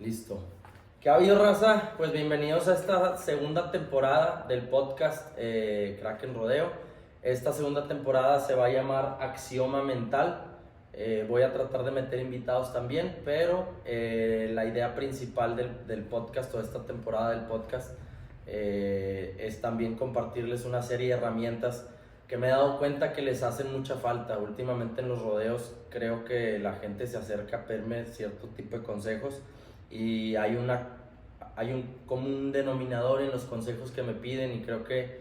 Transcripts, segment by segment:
Listo. ¿Qué ha habido, raza? Pues bienvenidos a esta segunda temporada del podcast Kraken Rodeo. Esta segunda temporada se va a llamar Axioma Mental. Voy a tratar de meter invitados también, pero la idea principal del podcast o de esta temporada del podcast es también compartirles una serie de herramientas que me he dado cuenta que les hacen mucha falta. Últimamente en los rodeos creo que la gente se acerca a pedirme cierto tipo de consejos y hay un común denominador en los consejos que me piden, y creo que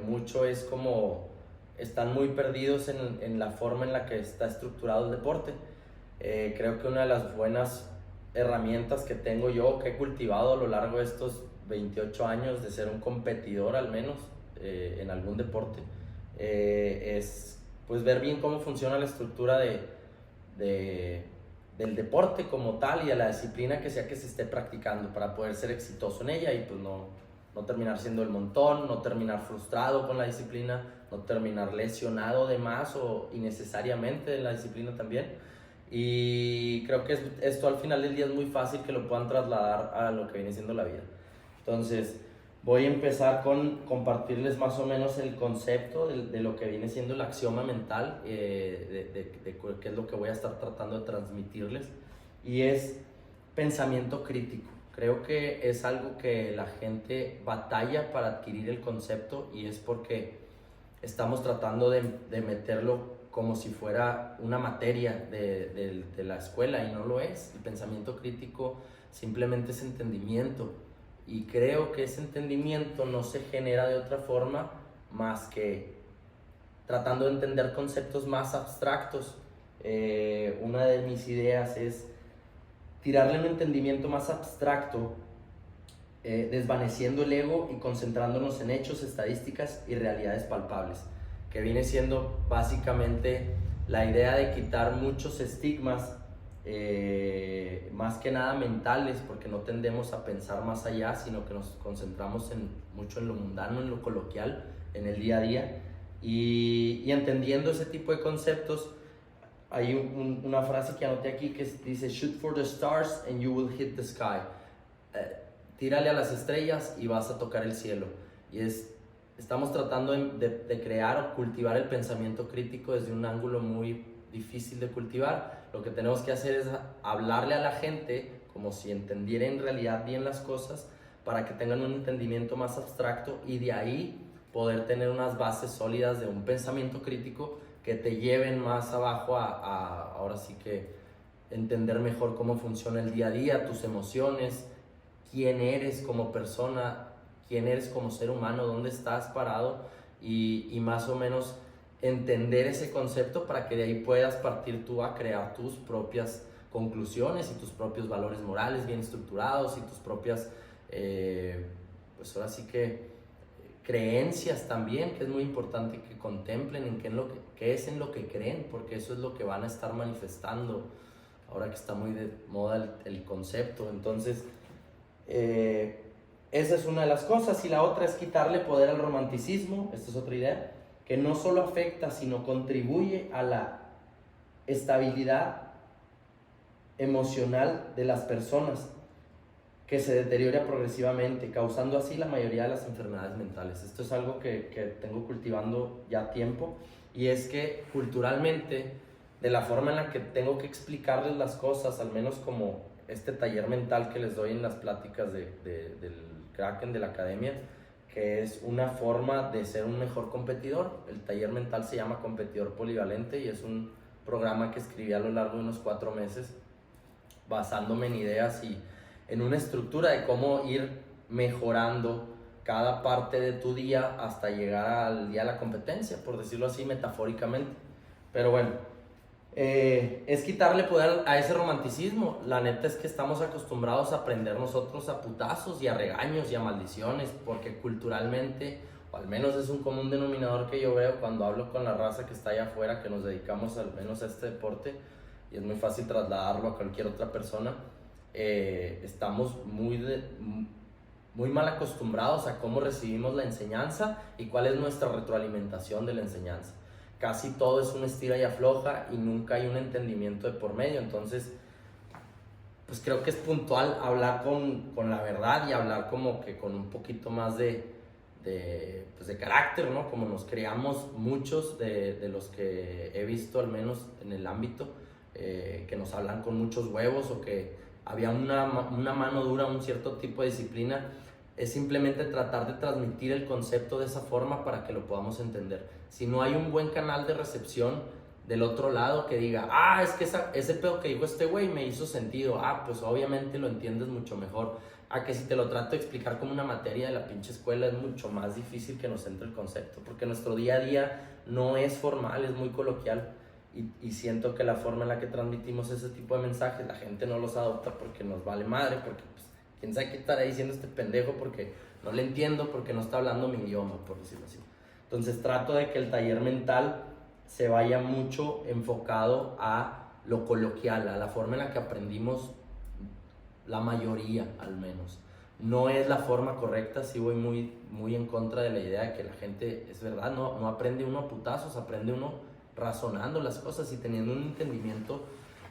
mucho es como están muy perdidos en la forma en la que está estructurado el deporte. Creo que una de las buenas herramientas que tengo yo, que he cultivado a lo largo de estos 28 años de ser un competidor al menos en algún deporte, es pues ver bien cómo funciona la estructura del deporte como tal y a la disciplina que sea que se esté practicando para poder ser exitoso en ella y pues no terminar siendo el montón, no terminar frustrado con la disciplina, no terminar lesionado de más o innecesariamente en la disciplina también. Y creo que esto al final del día es muy fácil que lo puedan trasladar a lo que viene siendo la vida. Entonces voy a empezar con compartirles más o menos el concepto de lo que viene siendo el axioma mental, de qué es lo que voy a estar tratando de transmitirles, y es pensamiento crítico. Creo que es algo que la gente batalla para adquirir el concepto, y es porque estamos tratando de meterlo como si fuera una materia de la escuela, y no lo es. El pensamiento crítico simplemente es entendimiento, y creo que ese entendimiento no se genera de otra forma más que tratando de entender conceptos más abstractos. Una de mis ideas es tirarle un entendimiento más abstracto, desvaneciendo el ego y concentrándonos en hechos, estadísticas y realidades palpables, que viene siendo básicamente la idea de quitar muchos estigmas, más que nada mentales, porque no tendemos a pensar más allá, sino que nos concentramos mucho en lo mundano, en lo coloquial, en el día a día, y entendiendo ese tipo de conceptos. Hay una frase que anoté aquí que dice: shoot for the stars and you will hit the sky. Tírale a las estrellas y vas a tocar el cielo. Y estamos tratando de crear o cultivar el pensamiento crítico desde un ángulo muy difícil de cultivar. Lo que tenemos que hacer es hablarle a la gente como si entendiera en realidad bien las cosas, para que tengan un entendimiento más abstracto y de ahí poder tener unas bases sólidas de un pensamiento crítico que te lleven más abajo a ahora sí que entender mejor cómo funciona el día a día, tus emociones, quién eres como persona, quién eres como ser humano, dónde estás parado, y más o menos entender ese concepto para que de ahí puedas partir tú a crear tus propias conclusiones y tus propios valores morales bien estructurados y tus propias, pues ahora sí que creencias también, que es muy importante que contemplen en qué es en lo que creen, porque eso es lo que van a estar manifestando ahora que está muy de moda el concepto. Entonces esa es una de las cosas, y la otra es quitarle poder al romanticismo. Esta es otra idea que no solo afecta sino contribuye a la estabilidad emocional de las personas, que se deteriora progresivamente, causando así la mayoría de las enfermedades mentales. Esto es algo que tengo cultivando ya tiempo, y es que culturalmente, de la forma en la que tengo que explicarles las cosas, al menos como este taller mental que les doy en las pláticas del Kraken, de la academia, que es una forma de ser un mejor competidor. El taller mental se llama Competidor Polivalente, y es un programa que escribí a lo largo de unos 4 meses, basándome en ideas y en una estructura de cómo ir mejorando cada parte de tu día hasta llegar al día de la competencia, por decirlo así metafóricamente. Pero bueno, es quitarle poder a ese romanticismo. La neta es que estamos acostumbrados a aprender nosotros a putazos y a regaños y a maldiciones, porque culturalmente, o al menos es un común denominador que yo veo cuando hablo con la raza que está allá afuera, que nos dedicamos al menos a este deporte, y es muy fácil trasladarlo a cualquier otra persona. Estamos muy mal acostumbrados a cómo recibimos la enseñanza y cuál es nuestra retroalimentación de la enseñanza. Casi todo es un estira y afloja y nunca hay un entendimiento de por medio. Entonces pues creo que es puntual hablar con la verdad y hablar como que con un poquito más pues de carácter, ¿no? Como nos creamos muchos de los que he visto, al menos en el ámbito, que nos hablan con muchos huevos o que había una mano dura, un cierto tipo de disciplina. Es simplemente tratar de transmitir el concepto de esa forma para que lo podamos entender. Si no hay un buen canal de recepción del otro lado que diga, es que ese pedo que dijo este güey me hizo sentido, pues obviamente lo entiendes mucho mejor. A que si te lo trato de explicar como una materia de la pinche escuela es mucho más difícil que nos entre el concepto, porque nuestro día a día no es formal, es muy coloquial, y siento que la forma en la que transmitimos ese tipo de mensajes la gente no los adopta porque nos vale madre, porque pues, quién sabe qué estará diciendo este pendejo, porque no le entiendo, porque no está hablando mi idioma, por decirlo así. Entonces trato de que el taller mental se vaya mucho enfocado a lo coloquial, a la forma en la que aprendimos la mayoría, al menos. No es la forma correcta, sí voy muy en contra de la idea de que la gente, es verdad, no aprende uno a putazos, aprende uno razonando las cosas y teniendo un entendimiento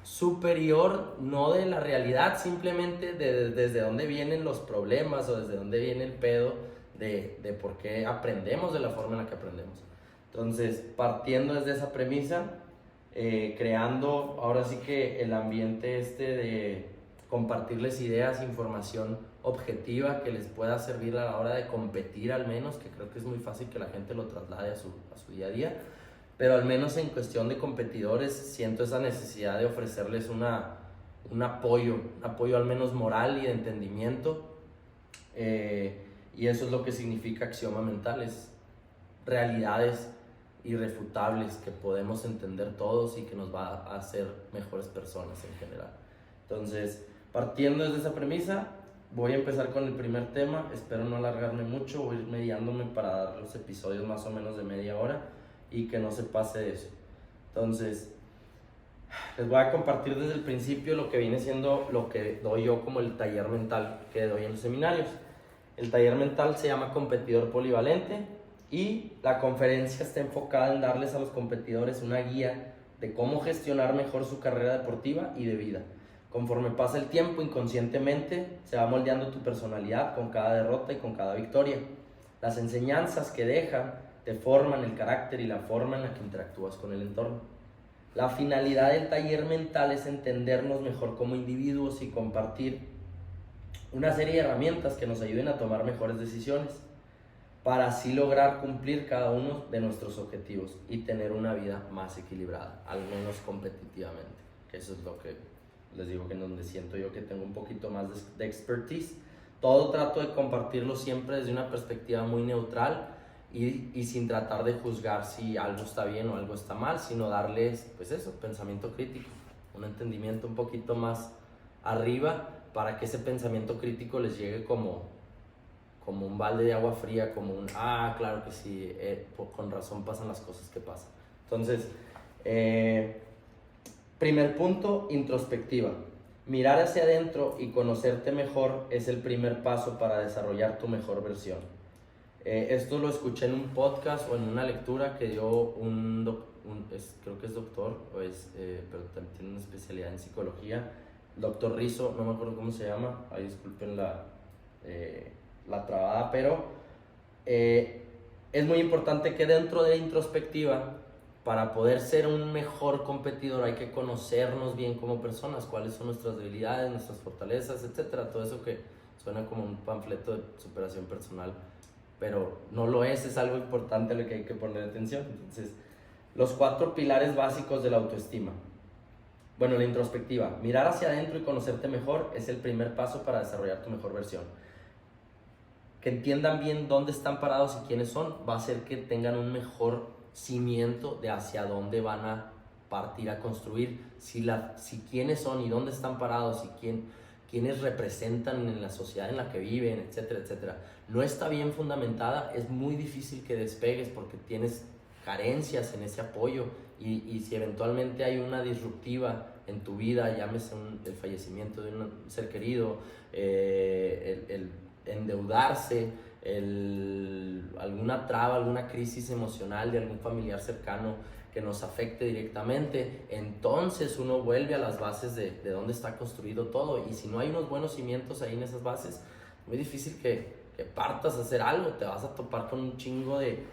superior, no de la realidad, simplemente desde dónde vienen los problemas o desde dónde viene el pedo de por qué aprendemos de la forma en la que aprendemos. Entonces, partiendo desde esa premisa, creando ahora sí que el ambiente de compartirles ideas, información objetiva que les pueda servir a la hora de competir, al menos, que creo que es muy fácil que la gente lo traslade a su día a día, pero al menos en cuestión de competidores siento esa necesidad de ofrecerles un apoyo al menos moral y de entendimiento, y eso es lo que significa axioma mental, es realidades irrefutables que podemos entender todos y que nos va a hacer mejores personas en general. Entonces, partiendo desde esa premisa, voy a empezar con el primer tema. Espero no alargarme mucho, voy a ir mediándome para dar los episodios más o menos de media hora y que no se pase de eso. Entonces, les voy a compartir desde el principio lo que viene siendo lo que doy yo como el taller mental que doy en los seminarios. El taller mental se llama Competidor Polivalente y la conferencia está enfocada en darles a los competidores una guía de cómo gestionar mejor su carrera deportiva y de vida. Conforme pasa el tiempo, inconscientemente se va moldeando tu personalidad con cada derrota y con cada victoria. Las enseñanzas que dejan te forman el carácter y la forma en la que interactúas con el entorno. La finalidad del taller mental es entendernos mejor como individuos y compartir una serie de herramientas que nos ayuden a tomar mejores decisiones para así lograr cumplir cada uno de nuestros objetivos y tener una vida más equilibrada, al menos competitivamente, que eso es lo que les digo, que en donde siento yo que tengo un poquito más de expertise. Todo trato de compartirlo siempre desde una perspectiva muy neutral y sin tratar de juzgar si algo está bien o algo está mal, sino darles, pues eso, pensamiento crítico, un entendimiento un poquito más arriba para que ese pensamiento crítico les llegue como un balde de agua fría, como un, claro que sí, con razón pasan las cosas que pasan. Entonces, primer punto, introspectiva. Mirar hacia adentro y conocerte mejor es el primer paso para desarrollar tu mejor versión. Esto lo escuché en un podcast o en una lectura que dio creo que es doctor, pero también tiene una especialidad en psicología, doctor Rizzo, no me acuerdo cómo se llama, ahí disculpen la trabada, pero es muy importante que dentro de la introspectiva, para poder ser un mejor competidor, hay que conocernos bien como personas, cuáles son nuestras debilidades, nuestras fortalezas, etcétera. Todo eso que suena como un panfleto de superación personal, pero no lo es algo importante a lo que hay que poner atención. Entonces, los 4 pilares básicos de la autoestima. Bueno, la introspectiva, mirar hacia adentro y conocerte mejor es el primer paso para desarrollar tu mejor versión. Que entiendan bien dónde están parados y quiénes son, va a hacer que tengan un mejor cimiento de hacia dónde van a partir a construir, si quiénes son y dónde están parados y quiénes representan en la sociedad en la que viven, etcétera, etcétera. No está bien fundamentada, es muy difícil que despegues porque tienes carencias en ese apoyo y si eventualmente hay una disruptiva en tu vida, llámese el fallecimiento de un ser querido, el endeudarse, alguna traba, alguna crisis emocional de algún familiar cercano que nos afecte directamente, entonces uno vuelve a las bases de dónde está construido todo. Y si no hay unos buenos cimientos ahí en esas bases, es muy difícil que partas a hacer algo. Te vas a topar con un chingo de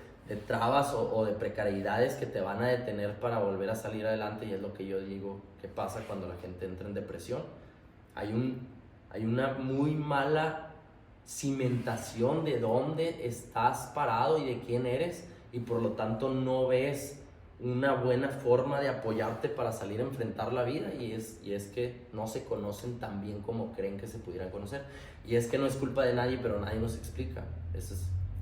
trabas o de precariedades que te van a detener para volver a salir adelante. Y es lo que yo digo que pasa cuando la gente entra en depresión. Hay una muy mala cimentación de dónde estás parado y de quién eres, y por lo tanto no ves una buena forma de apoyarte para salir a enfrentar la vida, y es que no se conocen tan bien como creen que se pudieran conocer. Y es que no es culpa de nadie, pero nadie nos explica. Eso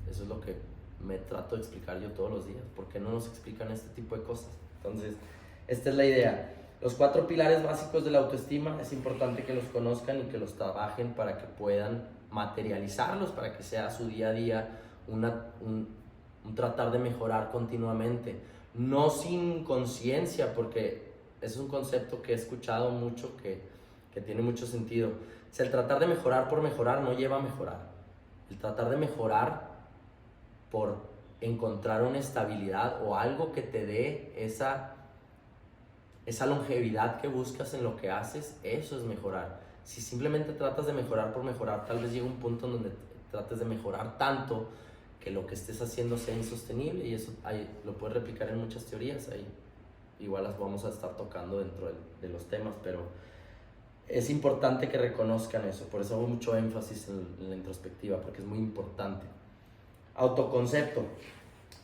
es lo que me trato de explicar yo todos los días. ¿Por qué no nos explican este tipo de cosas? Entonces, esta es la idea. Los 4 pilares básicos de la autoestima es importante que los conozcan y que los trabajen para que puedan materializarlos, para que sea su día a día un tratar de mejorar continuamente. No sin conciencia, porque es un concepto que he escuchado mucho que tiene mucho sentido. O sea, el tratar de mejorar por mejorar no lleva a mejorar. El tratar de mejorar por encontrar una estabilidad o algo que te dé esa longevidad que buscas en lo que haces, eso es mejorar. Si simplemente tratas de mejorar por mejorar, tal vez llegue un punto en donde trates de mejorar tanto que lo que estés haciendo sea insostenible, y eso lo puedes replicar en muchas teorías. Ahí igual las vamos a estar tocando dentro de los temas, pero es importante que reconozcan eso. Por eso hago mucho énfasis en la introspectiva, porque es muy importante. Autoconcepto,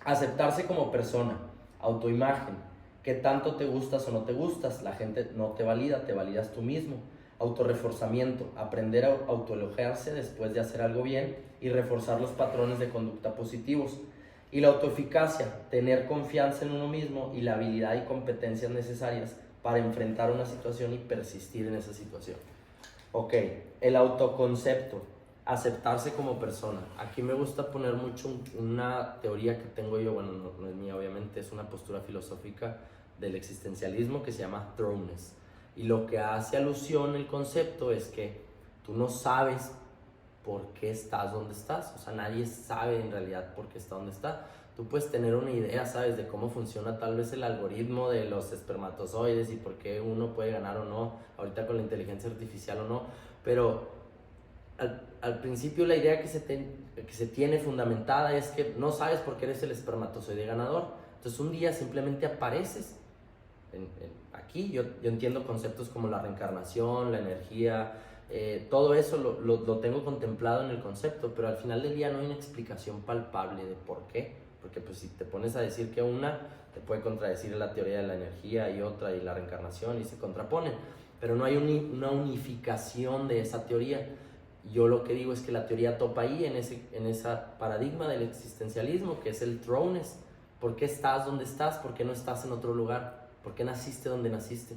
aceptarse como persona. Autoimagen, qué tanto te gustas o no te gustas. La gente no te valida, te validas tú mismo. Autorreforzamiento, aprender a autoelogiarse después de hacer algo bien y reforzar los patrones de conducta positivos. Y la autoeficacia, tener confianza en uno mismo y la habilidad y competencias necesarias para enfrentar una situación y persistir en esa situación. Ok, el autoconcepto, aceptarse como persona. Aquí me gusta poner mucho una teoría que tengo yo, bueno, no es mía obviamente, es una postura filosófica del existencialismo que se llama thrownness. Y lo que hace alusión el concepto es que tú no sabes por qué estás donde estás. O sea, nadie sabe en realidad por qué está donde está. Tú puedes tener una idea, ¿sabes?, de cómo funciona tal vez el algoritmo de los espermatozoides y por qué uno puede ganar o no, ahorita con la inteligencia artificial o no. Pero al principio la idea que se tiene fundamentada es que no sabes por qué eres el espermatozoide ganador. Entonces un día simplemente apareces. Aquí yo entiendo conceptos como la reencarnación, la energía, todo eso lo tengo contemplado en el concepto, pero al final del día no hay una explicación palpable de por qué. Porque pues si te pones a decir que una, te puede contradecir la teoría de la energía y otra y la reencarnación y se contraponen, pero no hay una unificación de esa teoría. Yo lo que digo es que la teoría topa ahí en esa paradigma del existencialismo, que es el thrownness. ¿Por qué estás donde estás? ¿Por qué no estás en otro lugar? ¿Por qué naciste donde naciste?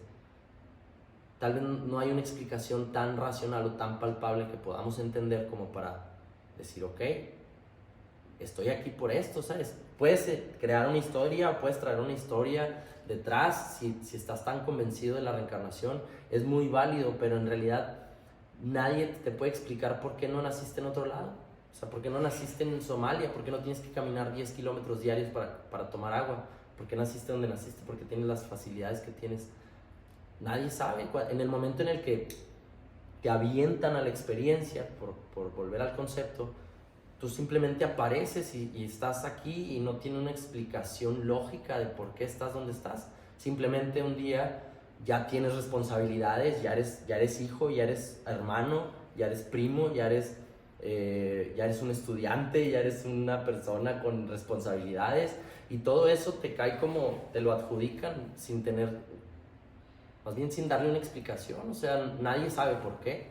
Tal vez no hay una explicación tan racional o tan palpable que podamos entender como para decir, ok, estoy aquí por esto, ¿sabes? Puedes crear una historia, puedes traer una historia detrás, si estás tan convencido de la reencarnación, es muy válido, pero en realidad nadie te puede explicar por qué no naciste en otro lado. O sea, ¿por qué no naciste en Somalia? ¿Por qué no tienes que caminar 10 kilómetros diarios para tomar agua? ¿Por qué naciste donde naciste? ¿Por qué tienes las facilidades que tienes? Nadie sabe. En el momento en el que te avientan a la experiencia, por volver al concepto, tú simplemente apareces y estás aquí y no tiene una explicación lógica de por qué estás donde estás. Simplemente un día ya tienes responsabilidades, ya eres hijo, ya eres hermano, ya eres primo, ya eres un estudiante, ya eres una persona con responsabilidades, y todo eso te cae como te lo adjudican sin más bien sin darle una explicación. O sea, nadie sabe por qué.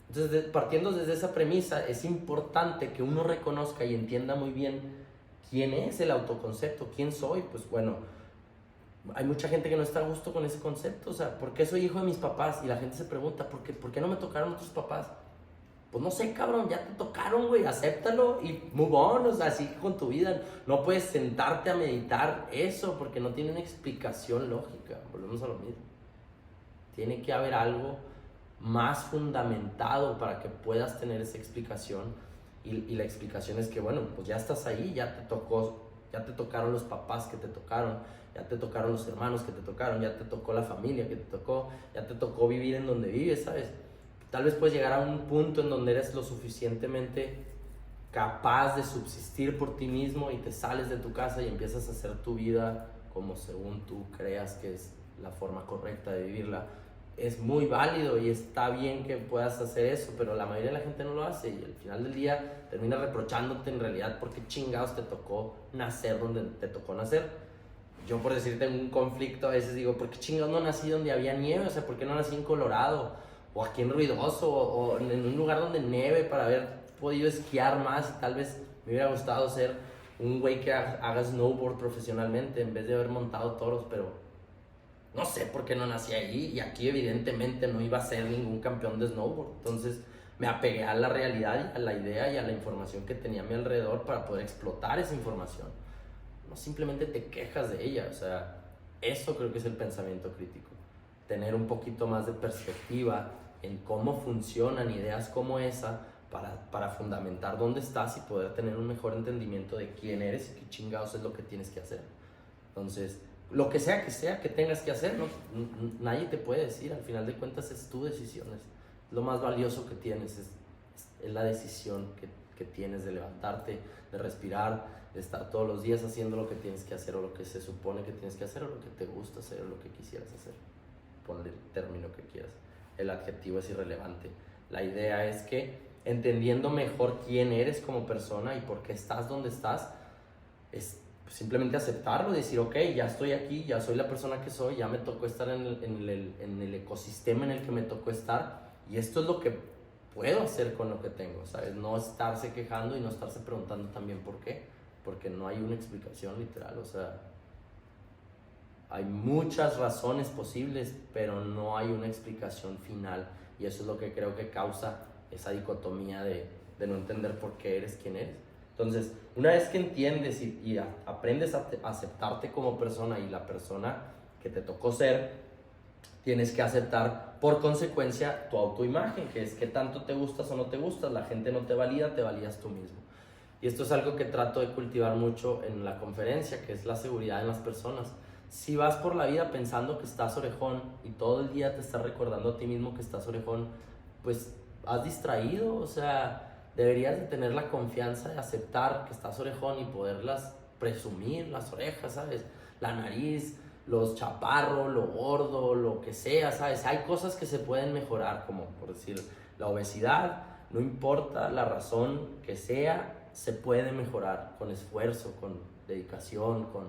Entonces, partiendo desde esa premisa, es importante que uno reconozca y entienda muy bien quién es el autoconcepto, quién soy. Pues bueno, hay mucha gente que no está a gusto con ese concepto. O sea, ¿por qué soy hijo de mis papás? Y la gente se pregunta, ¿por qué no me tocaron otros papás? Pues no sé, cabrón, ya te tocaron, güey, acéptalo y move on. O sea, sigue con tu vida. No puedes sentarte a meditar eso porque no tiene una explicación lógica. Volvemos a lo mismo. Tiene que haber algo más fundamentado para que puedas tener esa explicación. Y la explicación es que, bueno, pues ya estás ahí, ya te tocaron los papás que te tocaron, ya te tocaron los hermanos que te tocaron, ya te tocó la familia que te tocó, ya te tocó vivir en donde vives, ¿sabes? Tal vez puedes llegar a un punto en donde eres lo suficientemente capaz de subsistir por ti mismo y te sales de tu casa y empiezas a hacer tu vida como según tú creas que es la forma correcta de vivirla. Es muy válido y está bien que puedas hacer eso, pero la mayoría de la gente no lo hace y al final del día termina reprochándote en realidad porque chingados te tocó nacer donde te tocó nacer. Yo, por decirte, en un conflicto a veces digo, ¿por qué chingados no nací donde había nieve? O sea, ¿por qué no nací en Colorado? O aquí en Ruidoso, o en un lugar donde nieve para haber podido esquiar más y tal vez me hubiera gustado ser un güey que haga snowboard profesionalmente en vez de haber montado toros, pero no sé por qué no nací ahí y aquí evidentemente no iba a ser ningún campeón de snowboard. Entonces me apegué a la realidad y a la idea y a la información que tenía a mi alrededor para poder explotar esa información. No simplemente te quejas de ella, o sea, eso creo que es el pensamiento crítico. Tener un poquito más de perspectiva en cómo funcionan ideas como esa para fundamentar dónde estás y poder tener un mejor entendimiento de quién eres y qué chingados es lo que tienes que hacer. Entonces, lo que sea que tengas que hacer, ¿no? Nadie te puede decir, al final de cuentas es tu decisión, es lo más valioso que tienes, es la decisión que tienes de levantarte, de respirar, de estar todos los días haciendo lo que tienes que hacer o lo que se supone que tienes que hacer o lo que te gusta hacer o lo que quisieras hacer. Ponle el término que quieras. El adjetivo es irrelevante. La idea es que entendiendo mejor quién eres como persona y por qué estás donde estás, es simplemente aceptarlo y decir, ok, ya estoy aquí, ya soy la persona que soy, ya me tocó estar en el ecosistema en el que me tocó estar y esto es lo que puedo hacer con lo que tengo, ¿sabes? No estarse quejando y no estarse preguntando también por qué, porque no hay una explicación literal, o sea, hay muchas razones posibles, pero no hay una explicación final y eso es lo que creo que causa esa dicotomía de no entender por qué eres quien eres. Entonces, una vez que entiendes y aprendes a aceptarte como persona y la persona que te tocó ser, tienes que aceptar por consecuencia tu autoimagen, que es qué tanto te gustas o no te gustas. La gente no te valida, te validas tú mismo. Y esto es algo que trato de cultivar mucho en la conferencia, que es la seguridad en las personas. Si vas por la vida pensando que estás orejón y todo el día te estás recordando a ti mismo que estás orejón, pues has distraído, o sea, deberías de tener la confianza de aceptar que estás orejón y poderlas presumir, las orejas, ¿sabes? La nariz, los chaparros, lo gordo, lo que sea, ¿sabes? Hay cosas que se pueden mejorar, como por decir, la obesidad, no importa la razón que sea, se puede mejorar con esfuerzo, con dedicación, con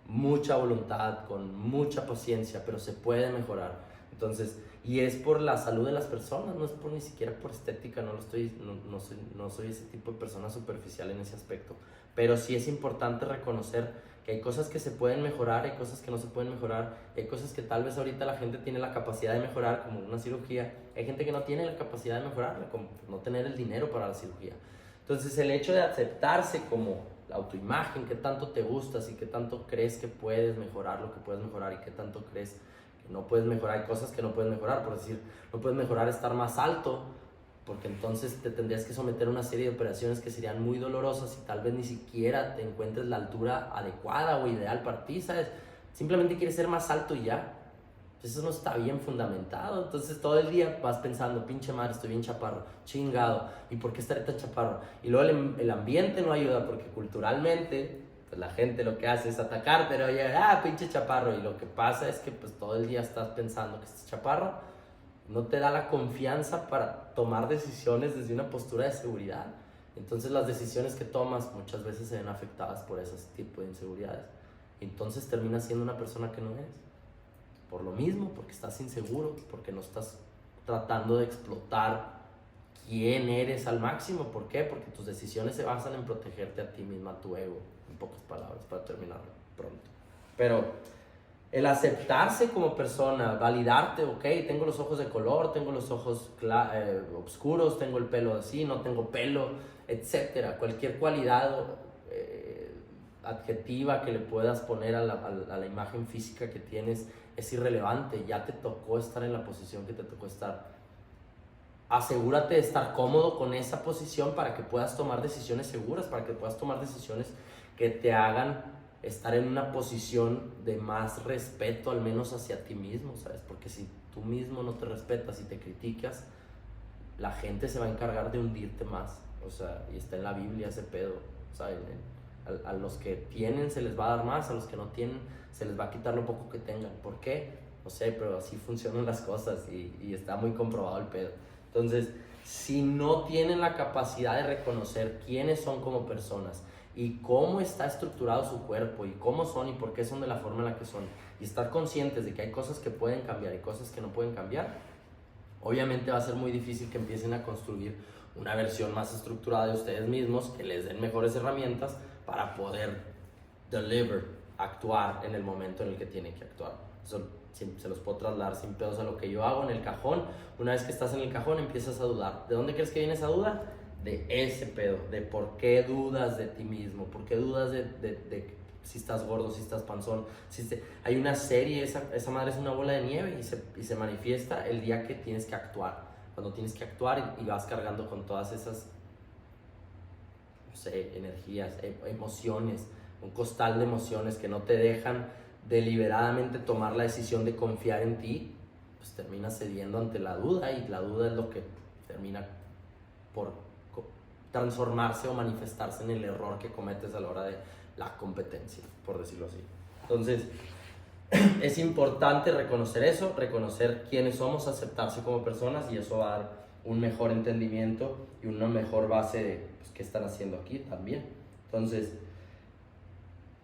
mucha voluntad, con mucha paciencia, pero se puede mejorar. Entonces, y es por la salud de las personas, no es por ni siquiera por estética, no soy ese tipo de persona superficial en ese aspecto, pero sí es importante reconocer que hay cosas que se pueden mejorar, hay cosas que no se pueden mejorar, hay cosas que tal vez ahorita la gente tiene la capacidad de mejorar, como una cirugía, hay gente que no tiene la capacidad de mejorarla, como no tener el dinero para la cirugía. Entonces el hecho de aceptarse como la autoimagen, qué tanto te gustas y qué tanto crees que puedes mejorar lo que puedes mejorar y qué tanto crees que no puedes mejorar, hay cosas que no puedes mejorar, por decir, no puedes mejorar estar más alto, porque entonces te tendrías que someter a una serie de operaciones que serían muy dolorosas y tal vez ni siquiera te encuentres la altura adecuada o ideal para ti, ¿sabes? Simplemente quieres ser más alto y ya. Eso no está bien fundamentado. Entonces todo el día vas pensando, pinche madre, estoy bien chaparro, chingado, ¿y por qué estaré tan chaparro? Y luego el ambiente no ayuda porque culturalmente pues la gente lo que hace es atacarte, pero oye, pinche chaparro. Y lo que pasa es que pues todo el día estás pensando que estás chaparro, no te da la confianza para tomar decisiones desde una postura de seguridad. Entonces las decisiones que tomas muchas veces se ven afectadas por ese tipo de inseguridades. Entonces terminas siendo una persona que no eres. Por lo mismo, porque estás inseguro, porque no estás tratando de explotar quién eres al máximo. ¿Por qué? Porque tus decisiones se basan en protegerte a ti misma, a tu ego, en pocas palabras, para terminar pronto. Pero el aceptarse como persona, validarte, ok, tengo los ojos de color, tengo los ojos oscuros, tengo el pelo así, no tengo pelo, etcétera. Cualquier cualidad adjetiva que le puedas poner a la imagen física que tienes es irrelevante. Ya te tocó estar en la posición que te tocó estar. asegúrate de estar cómodo con esa posición para que puedas tomar decisiones seguras, para que puedas tomar decisiones que te hagan estar en una posición de más respeto, al menos hacia ti mismo, ¿sabes? Porque si tú mismo no te respetas y te criticas, la gente se va a encargar de hundirte más, o sea, y está en la Biblia ese pedo, ¿sabes? A los que tienen se les va a dar más, a los que no tienen se les va a quitar lo poco que tengan. ¿Por qué? No sé, pero así funcionan las cosas y está muy comprobado el pedo. Entonces, si no tienen la capacidad de reconocer quiénes son como personas y cómo está estructurado su cuerpo y cómo son y por qué son de la forma en la que son, y estar conscientes de que hay cosas que pueden cambiar y cosas que no pueden cambiar, obviamente va a ser muy difícil que empiecen a construir una versión más estructurada de ustedes mismos, que les den mejores herramientas para poder actuar en el momento en el que tienen que actuar. Eso se los puedo trasladar sin pedos a lo que yo hago en el cajón. Una vez que estás en el cajón empiezas a dudar. ¿De dónde crees que viene esa duda? De ese pedo, de por qué dudas de ti mismo, por qué dudas de si estás gordo, si estás panzón. Hay una serie, esa madre es una bola de nieve y se manifiesta el día que tienes que actuar. Cuando tienes que actuar y vas cargando con todas esas, no sé, energías, emociones, un costal de emociones que no te dejan deliberadamente tomar la decisión de confiar en ti, pues terminas cediendo ante la duda, y la duda es lo que termina por transformarse o manifestarse en el error que cometes a la hora de la competencia, por decirlo así. Entonces, es importante reconocer eso, reconocer quiénes somos, aceptarse como personas, y eso va a dar un mejor entendimiento y una mejor base de pues, qué están haciendo aquí también. Entonces,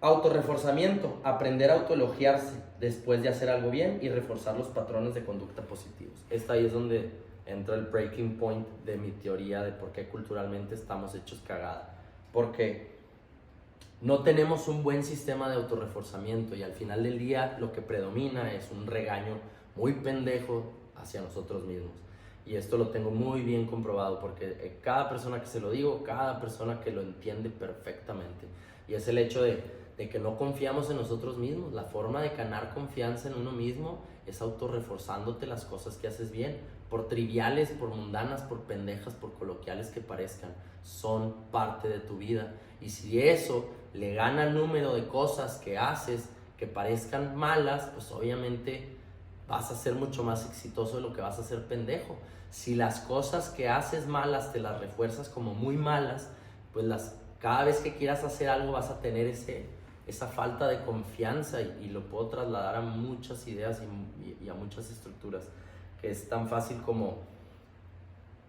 autorreforzamiento, aprender a autoelogiarse después de hacer algo bien y reforzar los patrones de conducta positivos. Esta ahí es donde entra el breaking point de mi teoría de por qué culturalmente estamos hechos cagada. Porque no tenemos un buen sistema de autorreforzamiento y al final del día lo que predomina es un regaño muy pendejo hacia nosotros mismos. Y esto lo tengo muy bien comprobado porque cada persona que se lo digo, cada persona que lo entiende perfectamente. Y es el hecho de que no confiamos en nosotros mismos. La forma de ganar confianza en uno mismo es autorreforzándote las cosas que haces bien, por triviales, por mundanas, por pendejas, por coloquiales que parezcan, son parte de tu vida. Y si eso le gana el número de cosas que haces que parezcan malas, pues obviamente vas a ser mucho más exitoso de lo que vas a ser pendejo. Si las cosas que haces malas te las refuerzas como muy malas, pues cada vez que quieras hacer algo vas a tener esa falta de confianza, y lo puedo trasladar a muchas ideas y a muchas estructuras, que es tan fácil como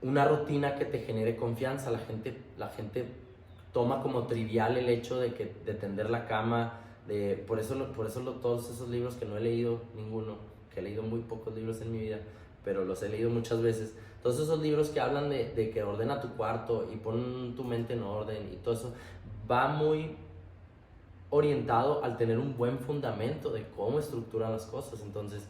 una rutina que te genere confianza. La gente toma como trivial el hecho de tender la cama, por eso todos esos libros que no he leído ninguno, que he leído muy pocos libros en mi vida, pero los he leído muchas veces, todos esos libros que hablan de que ordena tu cuarto y pon tu mente en orden y todo eso, va muy orientado al tener un buen fundamento de cómo estructuran las cosas. Entonces,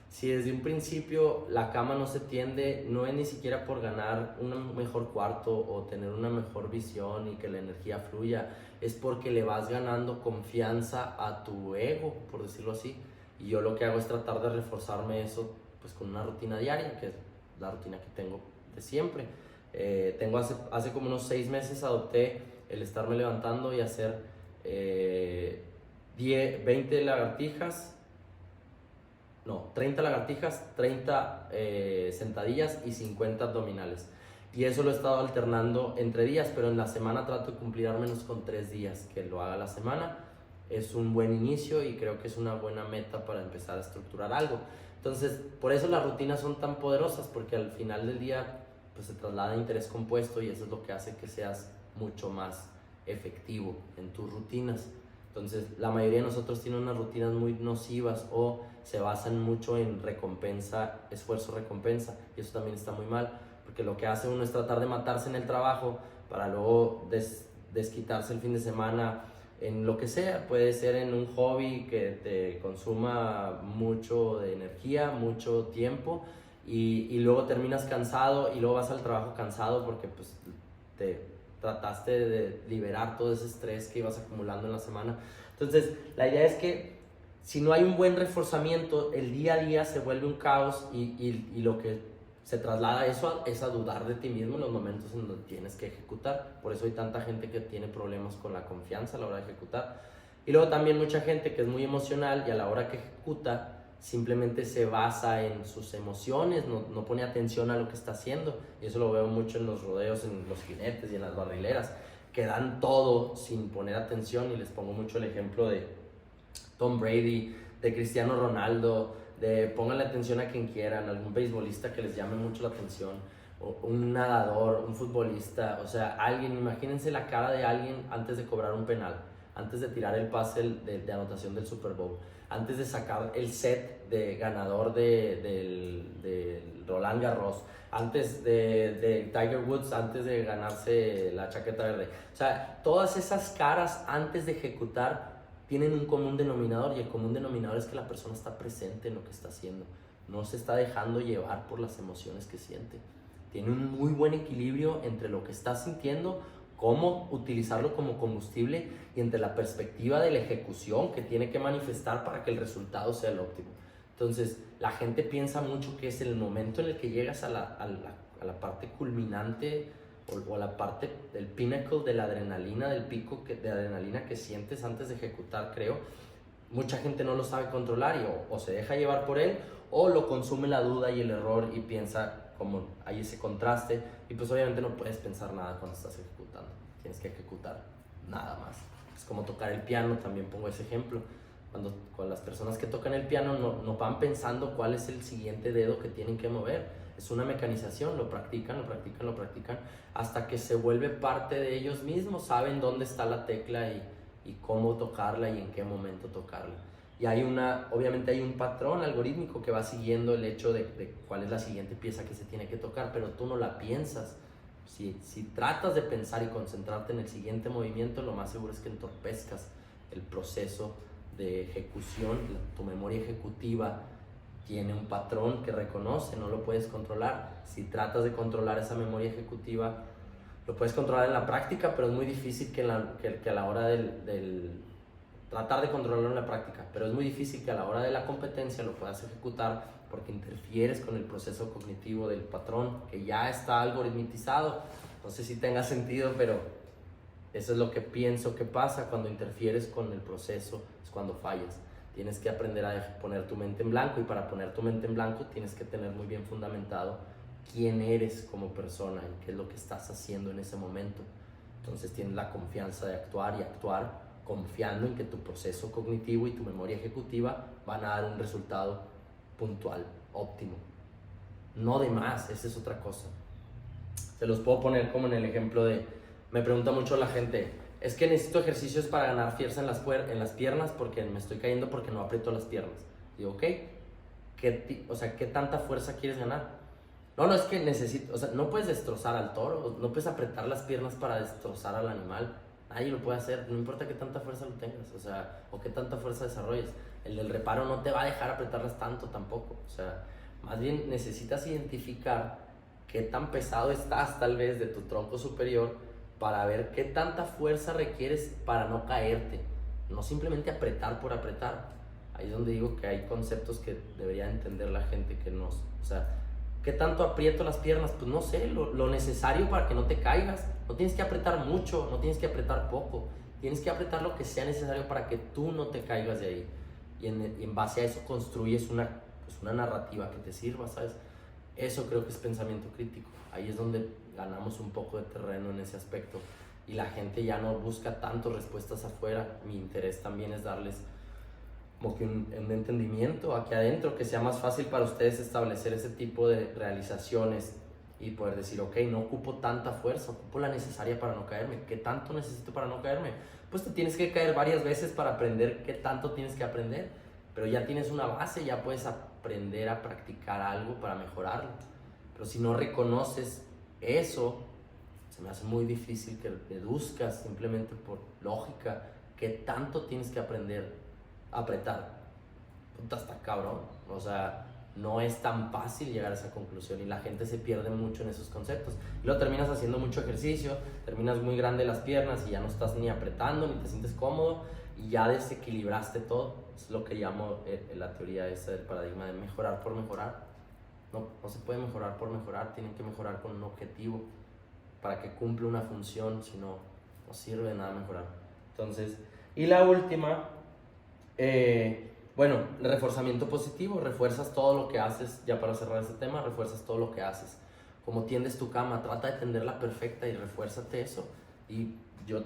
si desde un principio la cama no se tiende, no es ni siquiera por ganar un mejor cuarto o tener una mejor visión y que la energía fluya, es porque le vas ganando confianza a tu ego, por decirlo así. Y yo lo que hago es tratar de reforzarme eso pues con una rutina diaria, que es la rutina que tengo de siempre. Hace como unos 6 meses adopté el estarme levantando y hacer 20 lagartijas, no, 30 lagartijas, 30 sentadillas y 50 abdominales. Y eso lo he estado alternando entre días, pero en la semana trato de cumplir al menos con 3 días que lo haga la semana. Es un buen inicio y creo que es una buena meta para empezar a estructurar algo. Entonces, por eso las rutinas son tan poderosas, porque al final del día pues, se traslada a interés compuesto, y eso es lo que hace que seas mucho más efectivo en tus rutinas. Entonces, la mayoría de nosotros tiene unas rutinas muy nocivas o se basan mucho en recompensa, esfuerzo, recompensa, y eso también está muy mal, porque lo que hace uno es tratar de matarse en el trabajo para luego desquitarse el fin de semana en lo que sea. Puede ser en un hobby que te consuma mucho de energía, mucho tiempo, y luego terminas cansado y luego vas al trabajo cansado porque pues te trataste de liberar todo ese estrés que ibas acumulando en la semana. Entonces, la idea es que si no hay un buen reforzamiento, el día a día se vuelve un caos, y lo que se traslada eso es a dudar de ti mismo en los momentos en donde tienes que ejecutar. Por eso hay tanta gente que tiene problemas con la confianza a la hora de ejecutar. Y luego también mucha gente que es muy emocional y a la hora que ejecuta simplemente se basa en sus emociones, no pone atención a lo que está haciendo. Y eso lo veo mucho en los rodeos, en los jinetes y en las barrileras, que dan todo sin poner atención. Y les pongo mucho el ejemplo de Tom Brady, de Cristiano Ronaldo, de pónganle atención a quien quieran, algún beisbolista que les llame mucho la atención, o un nadador, un futbolista, o sea, alguien, imagínense la cara de alguien antes de cobrar un penal, antes de tirar el pase de anotación del Super Bowl, antes de sacar el set de ganador de Roland Garros, antes de Tiger Woods, antes de ganarse la chaqueta verde. O sea, todas esas caras antes de ejecutar tienen un común denominador, y el común denominador es que la persona está presente en lo que está haciendo, no se está dejando llevar por las emociones que siente. Tiene un muy buen equilibrio entre lo que está sintiendo, cómo utilizarlo como combustible, y entre la perspectiva de la ejecución que tiene que manifestar para que el resultado sea el óptimo. Entonces, la gente piensa mucho que es el momento en el que llegas a la parte culminante o la parte del pinnacle de la adrenalina, del pico de adrenalina que sientes antes de ejecutar, creo. Mucha gente no lo sabe controlar y o se deja llevar por él, o lo consume la duda y el error y piensa como hay ese contraste, y pues obviamente no puedes pensar nada cuando estás ejecutando, tienes que ejecutar nada más. Es como tocar el piano, también pongo ese ejemplo. Con las personas que tocan el piano no van pensando cuál es el siguiente dedo que tienen que mover. Es una mecanización, lo practican, hasta que se vuelve parte de ellos mismos, saben dónde está la tecla y cómo tocarla y en qué momento tocarla. Y obviamente hay un patrón algorítmico que va siguiendo el hecho de cuál es la siguiente pieza que se tiene que tocar, pero tú no la piensas. Si tratas de pensar y concentrarte en el siguiente movimiento, lo más seguro es que entorpezcas el proceso de ejecución. Tu memoria ejecutiva tiene un patrón que reconoce, no lo puedes controlar. Si tratas de controlar esa memoria ejecutiva, lo puedes controlar en la práctica, pero es muy difícil que a la hora tratar de controlarlo en la práctica, pero es muy difícil que a la hora de la competencia lo puedas ejecutar, porque interfieres con el proceso cognitivo del patrón que ya está algoritmizado. No sé si tenga sentido, pero eso es lo que pienso que pasa cuando interfieres con el proceso, es cuando fallas. Tienes que aprender a poner tu mente en blanco, y para poner tu mente en blanco tienes que tener muy bien fundamentado quién eres como persona y qué es lo que estás haciendo en ese momento. Entonces tienes la confianza de actuar, y actuar confiando en que tu proceso cognitivo y tu memoria ejecutiva van a dar un resultado puntual, óptimo. No de más, esa es otra cosa. Se los puedo poner como en el ejemplo me pregunta mucho la gente, es que necesito ejercicios para ganar fuerza en las piernas porque me estoy cayendo porque no aprieto las piernas. Digo, ok, ¿qué tanta fuerza quieres ganar? No, es que necesito, no puedes destrozar al toro, no puedes apretar las piernas para destrozar al animal. Nadie lo puede hacer, no importa qué tanta fuerza lo tengas, o qué tanta fuerza desarrolles. El del reparo no te va a dejar apretarlas tanto tampoco. Más bien necesitas identificar qué tan pesado estás tal vez de tu tronco superior para ver qué tanta fuerza requieres para no caerte, no simplemente apretar por apretar. Ahí es donde digo que hay conceptos que debería entender la gente que no, ¿qué tanto aprieto las piernas? Pues no sé, lo necesario para que no te caigas. No tienes que apretar mucho, no tienes que apretar poco, tienes que apretar lo que sea necesario para que tú no te caigas de ahí, y en base a eso construyes una narrativa que te sirva, ¿sabes? Eso creo que es pensamiento crítico. Ahí es donde ganamos un poco de terreno en ese aspecto, y la gente ya no busca tanto respuestas afuera. Mi interés también es darles como que un entendimiento aquí adentro, que sea más fácil para ustedes establecer ese tipo de realizaciones y poder decir, ok, no ocupo tanta fuerza, ocupo la necesaria para no caerme. ¿Qué tanto necesito para no caerme? Pues te tienes que caer varias veces para aprender qué tanto tienes que aprender, pero ya tienes una base, ya puedes aprender a practicar algo para mejorarlo. Pero si no reconoces eso, se me hace muy difícil que deduzcas simplemente por lógica qué tanto tienes que aprender a apretar. Puta, está cabrón. No es tan fácil llegar a esa conclusión, y la gente se pierde mucho en esos conceptos. Y luego terminas haciendo mucho ejercicio, terminas muy grande las piernas y ya no estás ni apretando ni te sientes cómodo, y ya desequilibraste todo. Es lo que llamo la teoría esa del paradigma de mejorar por mejorar. no se puede mejorar por mejorar, tienen que mejorar con un objetivo para que cumpla una función, si no, no sirve de nada mejorar. Entonces, y la última, bueno, el reforzamiento positivo, refuerzas todo lo que haces, ya para cerrar ese tema, refuerzas todo lo que haces. Como tiendes tu cama, trata de tenderla perfecta y refuérzate eso. Y yo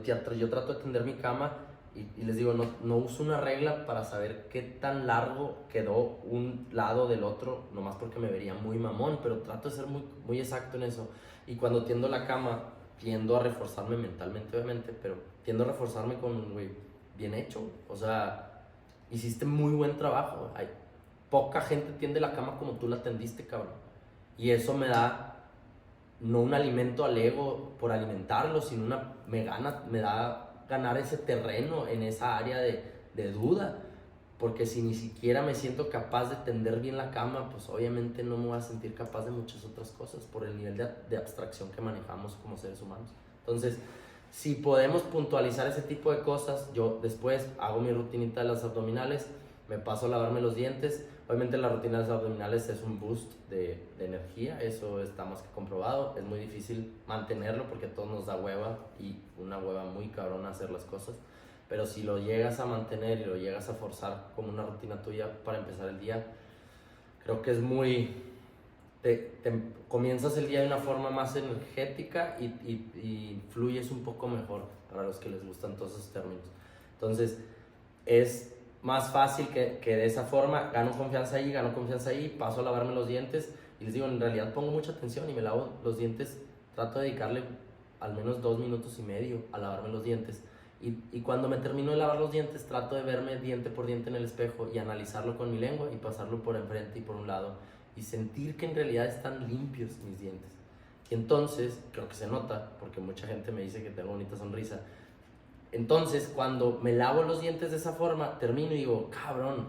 trato de tender mi cama y les digo, no uso una regla para saber qué tan largo quedó un lado del otro, nomás porque me vería muy mamón, pero trato de ser muy exacto en eso. Y cuando tiendo la cama, tiendo a reforzarme mentalmente, obviamente, pero tiendo a reforzarme con, güey, bien hecho. O sea, hiciste muy buen trabajo. Hay poca gente tiende la cama como tú la tendiste, cabrón. Y eso me da no un alimento al ego por alimentarlo, sino me da ganar ese terreno en esa área de duda. Porque si ni siquiera me siento capaz de tender bien la cama, pues obviamente no me voy a sentir capaz de muchas otras cosas por el nivel de abstracción que manejamos como seres humanos. Entonces, si podemos puntualizar ese tipo de cosas, yo después hago mi rutinita de las abdominales, me paso a lavarme los dientes. Obviamente la rutina de las abdominales es un boost de energía, eso está más que comprobado. Es muy difícil mantenerlo porque a todos nos da hueva y una hueva muy cabrona hacer las cosas. Pero si lo llegas a mantener y lo llegas a forzar como una rutina tuya para empezar el día, creo que es muy... comienzas el día de una forma más energética y fluyes un poco mejor para los que les gustan todos esos términos. Entonces, es más fácil que de esa forma gano confianza ahí, paso a lavarme los dientes y les digo, en realidad pongo mucha atención y me lavo los dientes, trato de dedicarle al menos 2 minutos y medio a lavarme los dientes. Y cuando me termino de lavar los dientes, trato de verme diente por diente en el espejo y analizarlo con mi lengua y pasarlo por enfrente y por un lado y sentir que en realidad están limpios mis dientes. Y entonces, creo que se nota, porque mucha gente me dice que tengo bonita sonrisa. Entonces, cuando me lavo los dientes de esa forma, termino y digo, cabrón,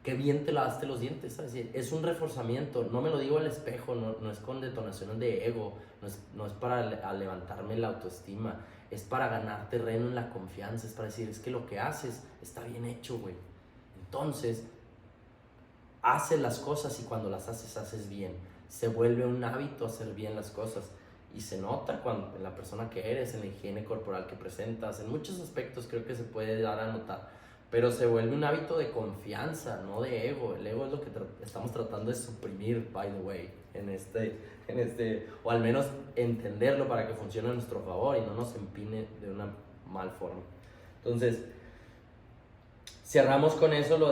qué bien te lavaste los dientes, ¿sabes? Es un reforzamiento, no me lo digo al espejo, no es con detonaciones de ego, no es para levantarme la autoestima, es para ganar terreno en la confianza, es para decir, es que lo que haces está bien hecho, güey. Entonces, haces las cosas y cuando las haces bien. Se vuelve un hábito hacer bien las cosas y se nota cuando, en la persona que eres, en la higiene corporal que presentas, en muchos aspectos creo que se puede dar a notar, pero se vuelve un hábito de confianza, no de ego. El ego es lo que estamos tratando de suprimir, by the way, o al menos entenderlo para que funcione a nuestro favor y no nos empine de una mal forma. Entonces, cerramos con eso lo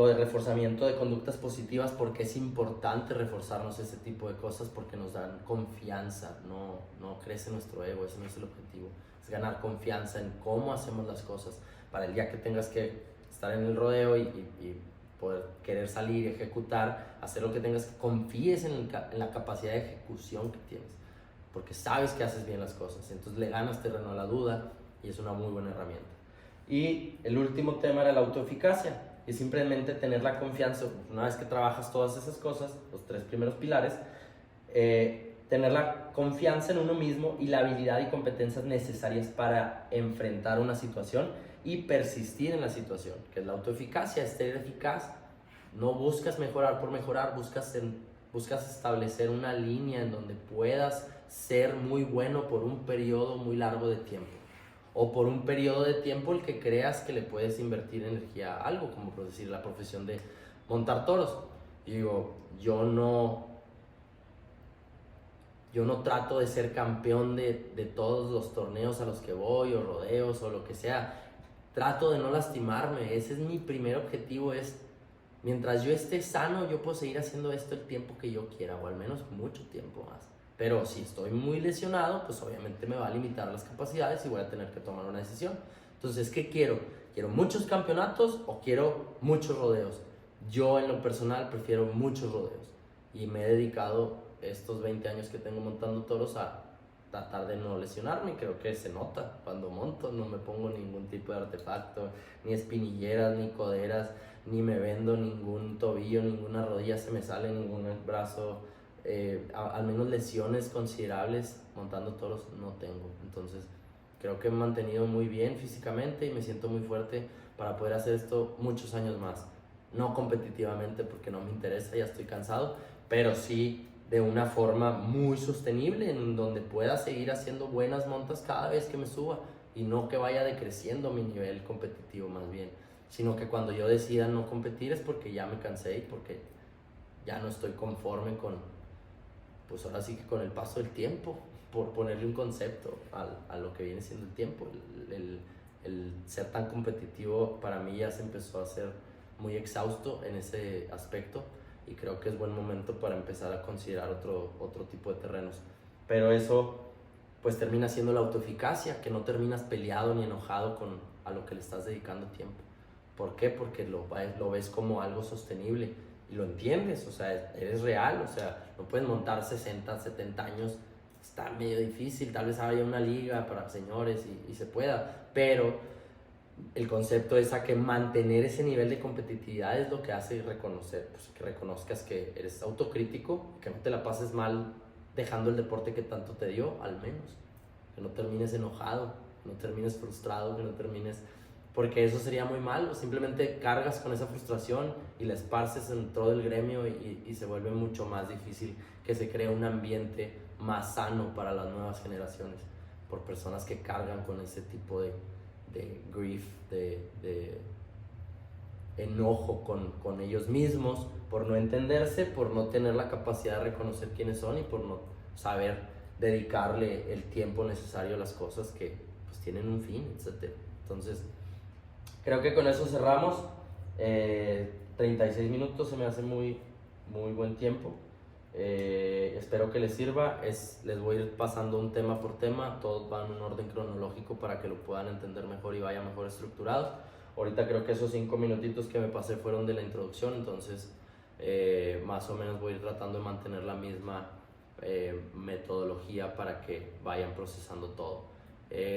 de reforzamiento de conductas positivas, porque es importante reforzarnos ese tipo de cosas porque nos dan confianza, no crece nuestro ego, ese no es el objetivo, es ganar confianza en cómo hacemos las cosas para el día que tengas que estar en el rodeo y poder querer salir, ejecutar, hacer lo que tengas, que confíes en la capacidad de ejecución que tienes, porque sabes que haces bien las cosas, entonces le ganas terreno a la duda y es una muy buena herramienta. Y el último tema era la autoeficacia, es simplemente tener la confianza, una vez que trabajas todas esas cosas, los 3 primeros pilares, tener la confianza en uno mismo y la habilidad y competencias necesarias para enfrentar una situación y persistir en la situación, que es la autoeficacia, es ser eficaz. No buscas mejorar por mejorar, buscas establecer una línea en donde puedas ser muy bueno por un periodo muy largo de tiempo, o por un periodo de tiempo el que creas que le puedes invertir energía a algo, como por decir la profesión de montar toros. Y digo, yo no trato de ser campeón de todos los torneos a los que voy, o rodeos, o lo que sea. Trato de no lastimarme, ese es mi primer objetivo, es mientras yo esté sano, yo puedo seguir haciendo esto el tiempo que yo quiera, o al menos mucho tiempo más. Pero si estoy muy lesionado, pues obviamente me va a limitar las capacidades y voy a tener que tomar una decisión. Entonces, ¿qué quiero? ¿Quiero muchos campeonatos o quiero muchos rodeos? Yo en lo personal prefiero muchos rodeos y me he dedicado estos 20 años que tengo montando toros a tratar de no lesionarme. Creo que se nota cuando monto, no me pongo ningún tipo de artefacto, ni espinilleras, ni coderas, ni me vendo ningún tobillo, ninguna rodilla se me sale, ningún brazo. Al menos lesiones considerables montando toros no tengo. Entonces creo que me he mantenido muy bien físicamente y me siento muy fuerte para poder hacer esto muchos años más. No competitivamente porque no me interesa, ya estoy cansado, pero sí de una forma muy sostenible, en donde pueda seguir haciendo buenas montas cada vez que me suba y no que vaya decreciendo mi nivel competitivo más bien, sino que cuando yo decida no competir es porque ya me cansé y porque ya no estoy conforme con, pues ahora sí que con el paso del tiempo, por ponerle un concepto a lo que viene siendo el tiempo. El ser tan competitivo para mí ya se empezó a ser muy exhausto en ese aspecto y creo que es buen momento para empezar a considerar otro tipo de terrenos. Pero eso pues termina siendo la autoeficacia, que no terminas peleado ni enojado con a lo que le estás dedicando tiempo. ¿Por qué? Porque lo ves como algo sostenible y lo entiendes, o sea, eres real, o sea, no puedes montar 60, 70 años, está medio difícil, tal vez haya una liga para señores y se pueda, pero el concepto es a que mantener ese nivel de competitividad es lo que hace reconocer, pues, que reconozcas que eres autocrítico, que no te la pases mal dejando el deporte que tanto te dio, al menos, que no termines enojado, que no termines frustrado, que no termines, porque eso sería muy malo, simplemente cargas con esa frustración y la esparces en todo el gremio y se vuelve mucho más difícil que se cree un ambiente más sano para las nuevas generaciones, por personas que cargan con ese tipo de grief, de enojo con ellos mismos, por no entenderse, por no tener la capacidad de reconocer quiénes son y por no saber dedicarle el tiempo necesario a las cosas que pues tienen un fin, etc. Entonces, creo que con eso cerramos. 36 minutos se me hace muy buen tiempo. Espero que les sirva. Les voy a ir pasando un tema por tema, todos van en un orden cronológico para que lo puedan entender mejor y vaya mejor estructurado. Ahorita creo que esos 5 minutitos que me pasé fueron de la introducción, entonces más o menos voy a ir tratando de mantener la misma metodología para que vayan procesando todo.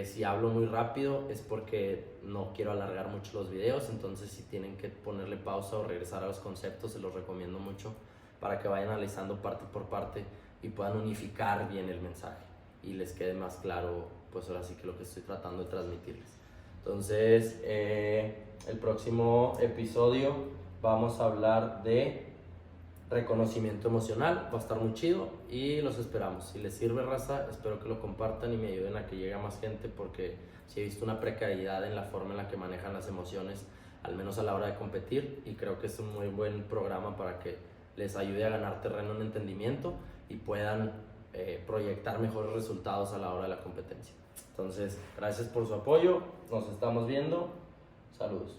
Si hablo muy rápido es porque no quiero alargar mucho los videos, entonces si tienen que ponerle pausa o regresar a los conceptos, se los recomiendo mucho para que vayan analizando parte por parte y puedan unificar bien el mensaje y les quede más claro, pues ahora sí que lo que estoy tratando de transmitirles. Entonces, el próximo episodio vamos a hablar de reconocimiento emocional, va a estar muy chido y los esperamos. Si les sirve, raza, espero que lo compartan y me ayuden a que llegue a más gente, porque sí he visto una precariedad en la forma en la que manejan las emociones, al menos a la hora de competir, y creo que es un muy buen programa para que les ayude a ganar terreno en entendimiento y puedan proyectar mejores resultados a la hora de la competencia. Entonces, gracias por su apoyo, nos estamos viendo, saludos.